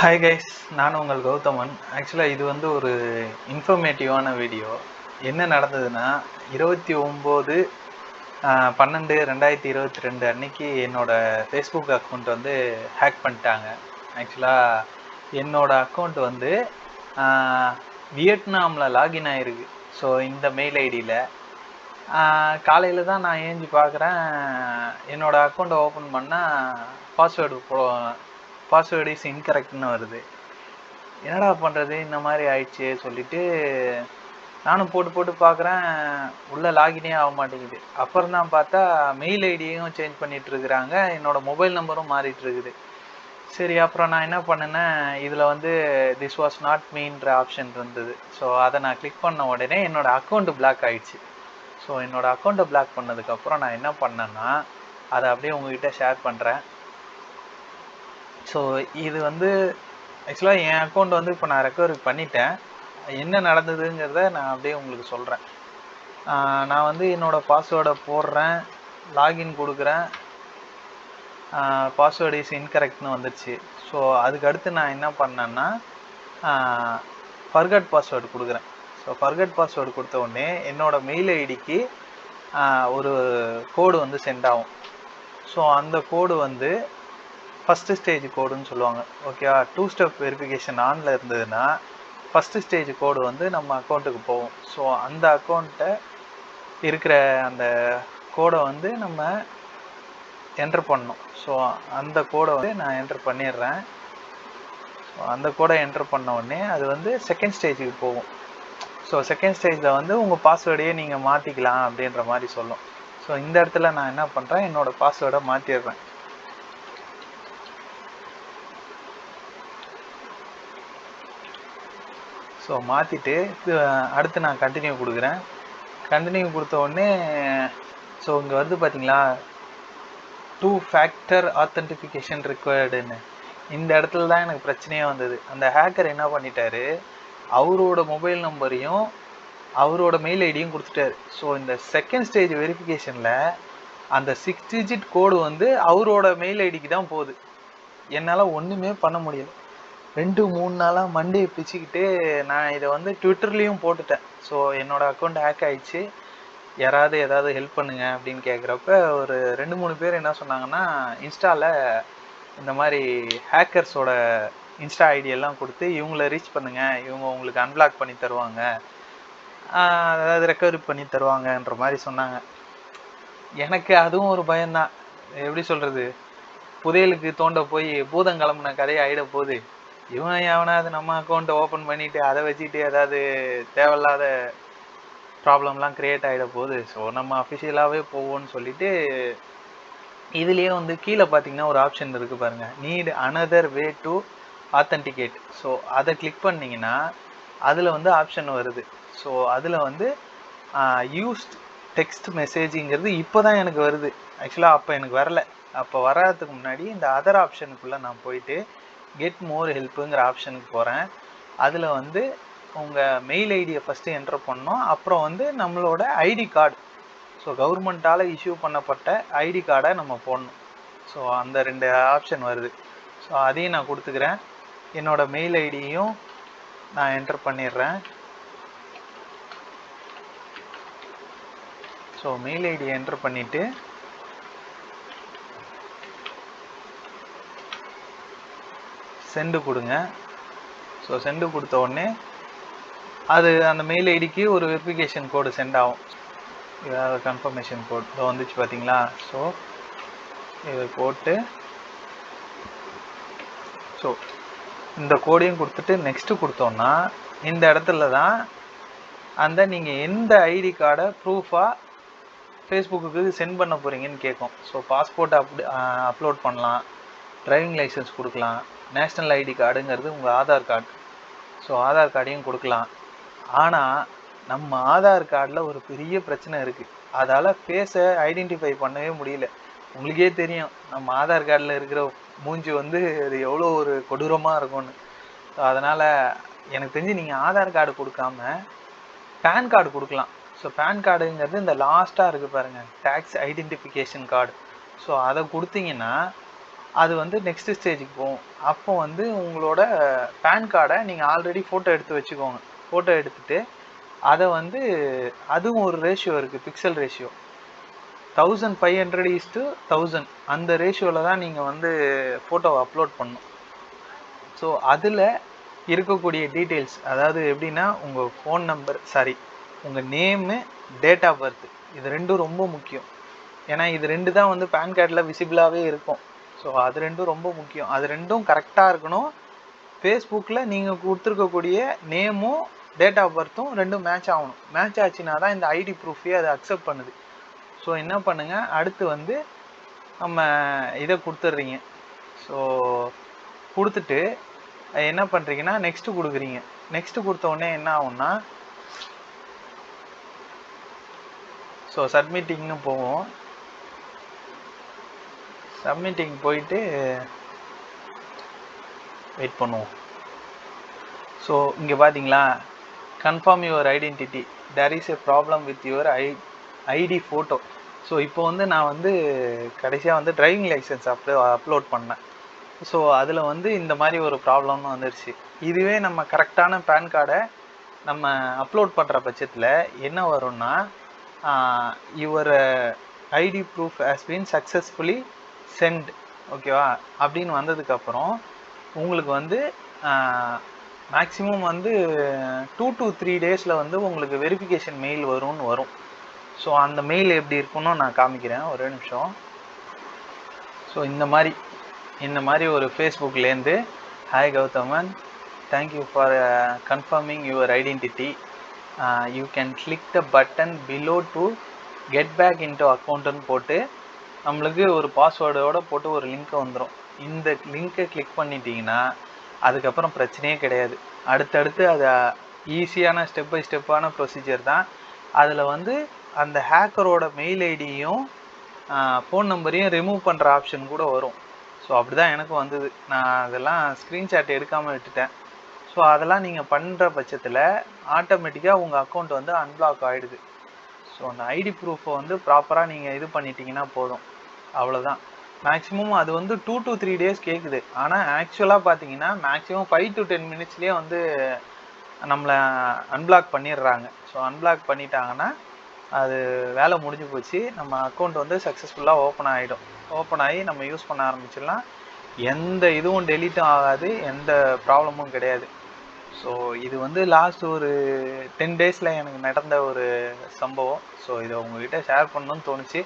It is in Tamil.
ஹாய் கைஸ், நான் உங்கள் கௌதமன். ஆக்சுவலாக இது வந்து ஒரு இன்ஃபர்மேட்டிவான வீடியோ. என்ன நடந்ததுன்னா 29/12/2022 அன்னைக்கு என்னோடய ஃபேஸ்புக் அக்கௌண்ட் வந்து ஹேக் பண்ணிட்டாங்க. ஆக்சுவலாக என்னோடய அக்கௌண்ட் வந்து வியட்நாமில் லாகின் ஆகிருக்கு. ஸோ இந்த மெயில் ஐடியில் காலையில் தான் நான் ஏஞ்சி பார்க்குறேன், என்னோடய அக்கௌண்ட்டை ஓப்பன் பண்ணால் பாஸ்வேர்டு இஸ் இன்கரெக்ட்னு வருது. என்னடா பண்ணுறது, இந்த மாதிரி ஆயிடுச்சு சொல்லிட்டு நானும் போட்டு பார்க்குறேன், உள்ளே லாகினே ஆக மாட்டேங்குது. அப்புறம் தான் பார்த்தா மெயில் ஐடியையும் சேஞ்ச் பண்ணிகிட்டு இருக்கிறாங்க, என்னோடய மொபைல் நம்பரும் மாறிட்டு இருக்குது. சரி, அப்புறம் நான் என்ன பண்ணினேன், இதில் வந்து திஸ் வாஸ் நாட் மீன்ற ஆப்ஷன் இருந்தது. ஸோ அதை நான் கிளிக் பண்ண உடனே என்னோடய அக்கௌண்ட்டு பிளாக் ஆகிடுச்சு. ஸோ என்னோடய அக்கௌண்ட்டை பிளாக் பண்ணதுக்கப்புறம் நான் என்ன பண்ணேன்னா, அதை அப்படியே உங்ககிட்ட ஷேர் பண்ணுறேன். ஸோ இது வந்து ஆக்சுவலாக என் அக்கௌண்ட் வந்து இப்போ நான் ரெக்கவரி பண்ணிட்டேன். என்ன நடந்ததுங்கிறத நான் அப்படியே உங்களுக்கு சொல்கிறேன். நான் வந்து என்னோடய பாஸ்வேர்டை போடுறேன், லாகின் கொடுக்குறேன், பாஸ்வேர்டு இஸ் இன்கரெக்ட்னு வந்துடுச்சு. ஸோ அதுக்கு அடுத்து நான் என்ன பண்ணேன்னா ஃபர்கட் பாஸ்வேர்டு கொடுக்குறேன். ஸோ ஃபர்கட் பாஸ்வேர்டு கொடுத்த உடனே என்னோடய மெயில் ஐடிக்கு ஒரு கோடு வந்து சென்ட் ஆகும். ஸோ அந்த கோடு வந்து ஃபஸ்ட்டு ஸ்டேஜ் கோடுன்னு சொல்லுவாங்க. ஓகேவா, 2 ஸ்டெப் வெரிஃபிகேஷன் ஆனில் இருந்ததுன்னா ஃபஸ்ட்டு ஸ்டேஜ் கோடு வந்து நம்ம அக்கௌண்ட்டுக்கு போகும். ஸோ அந்த அக்கௌண்ட்டை இருக்கிற அந்த கோடை வந்து நம்ம என்ட்ரு பண்ணணும். ஸோ அந்த கோடை வந்து நான் என்ட்ரு பண்ணிடுறேன். ஸோ அந்த கோடை என்ட்ரு பண்ண உடனே அது வந்து செகண்ட் ஸ்டேஜுக்கு போகும். ஸோ செகண்ட் ஸ்டேஜில் வந்து உங்கள் பாஸ்வேர்டையே நீங்கள் மாற்றிக்கலாம் அப்படின்ற மாதிரி சொல்லும். ஸோ இந்த இடத்துல நான் என்ன பண்ணுறேன், என்னோடய பாஸ்வேர்டை மாற்றிடுறேன். ஸோ மாற்றிட்டு அடுத்து நான் கண்டினியூ கொடுக்குறேன். கண்டினியூ கொடுத்த உடனே ஸோ இங்கே வருது பார்த்தீங்களா, 2 ஃபேக்டர் ஆத்தென்டிஃபிகேஷன் ரிக்வயர்டுன்னு. இந்த இடத்துல தான் எனக்கு பிரச்சனையே வந்தது. அந்த ஹேக்கர் என்ன பண்ணிட்டாரு, அவரோட மொபைல் நம்பரையும் அவரோட மெயில் ஐடியும் கொடுத்துட்டாரு. ஸோ இந்த செகண்ட் ஸ்டேஜ் வெரிஃபிகேஷனில் அந்த 6 டிஜிட் கோடு வந்து அவரோட மெயில் ஐடிக்கு தான் போகுது. என்னால் ஒன்றுமே பண்ண முடியல. 2-3 நாளாக மண்டே பிச்சுக்கிட்டு நான் இதை வந்து ட்விட்டர்லேயும் போட்டுட்டேன். ஸோ என்னோடய அக்கௌண்ட் ஹேக் ஆகிடுச்சு, யாராவது ஏதாவது ஹெல்ப் பண்ணுங்க அப்படின்னு கேட்குறப்ப ஒரு 2-3 பேர் என்ன சொன்னாங்கன்னா, இன்ஸ்டாவில் இந்த மாதிரி ஹேக்கர்ஸோட இன்ஸ்டா ஐடியெல்லாம் கொடுத்து இவங்கள ரீச் பண்ணுங்கள், இவங்க உங்களுக்கு அன்பிளாக் பண்ணி தருவாங்க, அதாவது ரெக்கவரி பண்ணி தருவாங்கன்ற மாதிரி சொன்னாங்க. எனக்கு அதுவும் ஒரு பயம்தான். எப்படி சொல்கிறது, புதையலுக்கு தோண்ட போய் பூதம் கிளம்புன கதையை ஆகிட போகுது. இவன் எவனாவது நம்ம அக்கௌண்ட்டை ஓப்பன் பண்ணிவிட்டு அதை வச்சுக்கிட்டு ஏதாவது தேவையில்லாத ப்ராப்ளம்லாம் க்ரியேட் ஆகிட போகுது. ஸோ நம்ம அஃபிஷியலாகவே போவோம்னு சொல்லிவிட்டு இதுலேயே வந்து கீழே பார்த்தீங்கன்னா ஒரு ஆப்ஷன் இருக்குது பாருங்கள், need another way to authenticate. So அதை கிளிக் பண்ணிங்கன்னா அதில் வந்து ஆப்ஷன் வருது. ஸோ அதில் வந்து யூஸ்ட் டெக்ஸ்ட் மெசேஜிங்கிறது இப்போ தான் எனக்கு வருது. ஆக்சுவலாக அப்போ எனக்கு வரலை. அப்போ வராதுக்கு முன்னாடி இந்த அதர் ஆப்ஷனுக்குள்ளே நான் போயிட்டு கெட் மோர் ஹெல்ப்புங்கிற ஆப்ஷனுக்கு போகிறேன். அதில் வந்து உங்கள் மெயில் ஐடியை ஃபஸ்ட்டு என்ட்ரு பண்ணோம், அப்புறம் வந்து நம்மளோட ஐடி கார்டு, ஸோ கவர்மெண்ட்டால் இஷ்யூ பண்ணப்பட்ட ஐடி கார்டை நம்ம போடணும். ஸோ அந்த 2 ஆப்ஷன் வருது. ஸோ அதையும் நான் கொடுத்துக்கிறேன். என்னோடய மெயில் ஐடியையும் நான் என்ட்ரு பண்ணிடுறேன். ஸோ மெயில் ஐடியை என்ட்ரு பண்ணிவிட்டு சென்டு கொடுங்க. ஸோ சென்டு கொடுத்த உடனே அது அந்த மெயில் ஐடிக்கு ஒரு வெரிஃபிகேஷன் கோடு சென்ட் ஆகும். ஏதாவது கன்ஃபர்மேஷன் கோட் இதோ வந்துச்சு பார்த்தீங்களா. ஸோ இதை போட்டு ஸோ இந்த கோடையும் கொடுத்துட்டு நெக்ஸ்ட்டு கொடுத்தோன்னா இந்த இடத்துல தான் அந்த நீங்கள் எந்த ஐடி கார்டை ப்ரூஃபாக ஃபேஸ்புக்கு சென்ட் பண்ண போகிறீங்கன்னு கேட்கும். ஸோ பாஸ்போர்ட்டை அப்லோட் பண்ணலாம், டிரைவிங் லைசன்ஸ் கொடுக்கலாம், நேஷ்னல் ஐடி கார்டுங்கிறது உங்கள் ஆதார் கார்டு. ஸோ ஆதார் கார்டையும் கொடுக்கலாம். ஆனால் நம்ம ஆதார் கார்டில் ஒரு பெரிய பிரச்சனை இருக்குது. அதால் ஃபேஸை ஐடென்டிஃபை பண்ணவே முடியல. உங்களுக்கே தெரியும் நம்ம ஆதார் கார்டில் இருக்கிற மூஞ்சி வந்து அது எவ்வளோ ஒரு கொடூரமாக இருக்கும்னு. ஸோ அதனால் எனக்கு தெரிஞ்சு நீங்கள் ஆதார் கார்டு கொடுக்காம பேன் கார்டு கொடுக்கலாம். ஸோ பேன் கார்டுங்கிறது இந்த லாஸ்ட்டாக இருக்குது பாருங்கள், டேக்ஸ் ஐடென்டிஃபிகேஷன் கார்டு. ஸோ அதை கொடுத்தீங்கன்னா அது வந்து நெக்ஸ்ட் ஸ்டேஜுக்கு போகும். அப்போ வந்து உங்களோட பேன் கார்டை நீங்கள் ஆல்ரெடி ஃபோட்டோ எடுத்து வச்சுக்கோங்க. ஃபோட்டோ எடுத்துகிட்டு அதை வந்து அதுவும் ஒரு ரேஷியோ இருக்குது, பிக்சல் ரேஷியோ 1500:1000 அந்த ரேஷியோவில் தான் நீங்கள் வந்து ஃபோட்டோவை அப்லோட் பண்ணணும். ஸோ அதில் இருக்கக்கூடிய டீட்டெயில்ஸ், அதாவது எப்படின்னா உங்கள் ஃபோன் நம்பர், உங்கள் நேமு, டேட் ஆஃப் பர்த், இது ரெண்டும் ரொம்ப முக்கியம். ஏன்னா இது ரெண்டு தான் வந்து பேன் கார்டில் விசிபிளாகவே இருக்கும். ஸோ அது ரெண்டும் ரொம்ப முக்கியம். அது ரெண்டும் கரெக்டாக இருக்கணும். ஃபேஸ்புக்கில் நீங்கள் கொடுத்துருக்கக்கூடிய நேமும் டேட் ஆஃப் பர்த்தும் ரெண்டும் மேட்ச் ஆகணும். மேட்ச் ஆச்சுன்னா தான் இந்த ஐடி ப்ரூஃபே அதை அக்செப்ட் பண்ணுது. ஸோ என்ன பண்ணுங்கள், அடுத்து வந்து நம்ம இதை கொடுத்துட்றீங்க. ஸோ கொடுத்துட்டு என்ன பண்ணுறீங்கன்னா நெக்ஸ்ட்டு கொடுக்குறீங்க. நெக்ஸ்ட்டு கொடுத்த உடனே என்ன ஆகும்னா, ஸோ சப்மிட்டிங்னு போவோம். சப்மிட்டிங் போயிட்டு வெயிட் பண்ணுவோம். ஸோ இங்கே பார்த்தீங்களா, confirm your identity, there is a problem with your ID photo. So இப்போ வந்து நான் வந்து கடைசியாக வந்து டிரைவிங் லைசன்ஸ் அப்லோட் பண்ணேன். ஸோ அதில் வந்து இந்த மாதிரி ஒரு ப்ராப்ளம்னு வந்துருச்சு. இதுவே நம்ம கரெக்டான பேன் கார்டை நம்ம அப்லோட் பண்ணுற பட்சத்தில் என்ன வரும்னா, your ID proof has been successfully sent, ஓகேவா அப்படின்னு வந்ததுக்கப்புறம் உங்களுக்கு வந்து மேக்ஸிமம் வந்து 2 to 3 டேஸில் வந்து உங்களுக்கு வெரிஃபிகேஷன் மெயில் வரும்னு வரும். ஸோ அந்த மெயில் எப்படி இருக்குன்னு நான் காமிக்கிறேன், ஒரே நிமிஷம். ஸோ இந்த மாதிரி ஒரு ஃபேஸ்புக்லேருந்து, hi Gowthaman, thank you for confirming your identity, you can click the button below to get back into அக்கௌண்ட்டுன்னு போட்டு நம்மளுக்கு ஒரு பாஸ்வேர்டோடு போட்டு ஒரு லிங்க் வந்துடும். இந்த லிங்க்கை கிளிக் பண்ணிட்டீங்கன்னா அதுக்கப்புறம் பிரச்சனையே கிடையாது. அடுத்தடுத்து அது ஈஸியான ஸ்டெப் பை ஸ்டெப்பான ப்ரொசீஜர் தான். அதில் வந்து அந்த ஹேக்கரோட மெயில் ஐடியும் ஃபோன் நம்பரையும் ரிமூவ் பண்ணுற ஆப்ஷன் கூட வரும். ஸோ அப்படி தான் எனக்கு வந்தது. நான் அதெல்லாம் ஸ்க்ரீன்ஷாட் எடுக்காமல் விட்டுட்டேன். ஸோ அதெல்லாம் நீங்கள் பண்ணுற பட்சத்தில் ஆட்டோமேட்டிக்காக உங்கள் அக்கௌண்ட் வந்து அன்பிளாக் ஆகிடுது. ஸோ அந்த ஐடி ப்ரூஃபை வந்து ப்ராப்பராக நீங்கள் இது பண்ணிட்டீங்கன்னா போதும், அவ்வளோதான். மேக்ஸிமம் அது வந்து 2 to 3 டேஸ் கேட்குது. ஆனால் ஆக்சுவலாக பார்த்தீங்கன்னா மேக்ஸிமம் 5 to 10 மினிட்ஸ்லேயே வந்து நம்மளை அன்பிளாக் பண்ணிடுறாங்க. ஸோ அன்பிளாக் பண்ணிட்டாங்கன்னா அது வேலை முடிஞ்சு போச்சு. நம்ம அக்கௌண்ட் வந்து சக்ஸஸ்ஃபுல்லாக ஓப்பன் ஆகி நம்ம யூஸ் பண்ண ஆரம்பிச்சிடலாம். எந்த இதுவும் டெலீட்டும் ஆகாது, எந்த ப்ராப்ளமும் கிடையாது. ஸோ இது வந்து லாஸ்ட் ஒரு 10 டேஸில் எனக்கு நடந்த ஒரு சம்பவம். ஸோ இதை உங்ககிட்ட ஷேர் பண்ணணும்னு தோணுச்சு.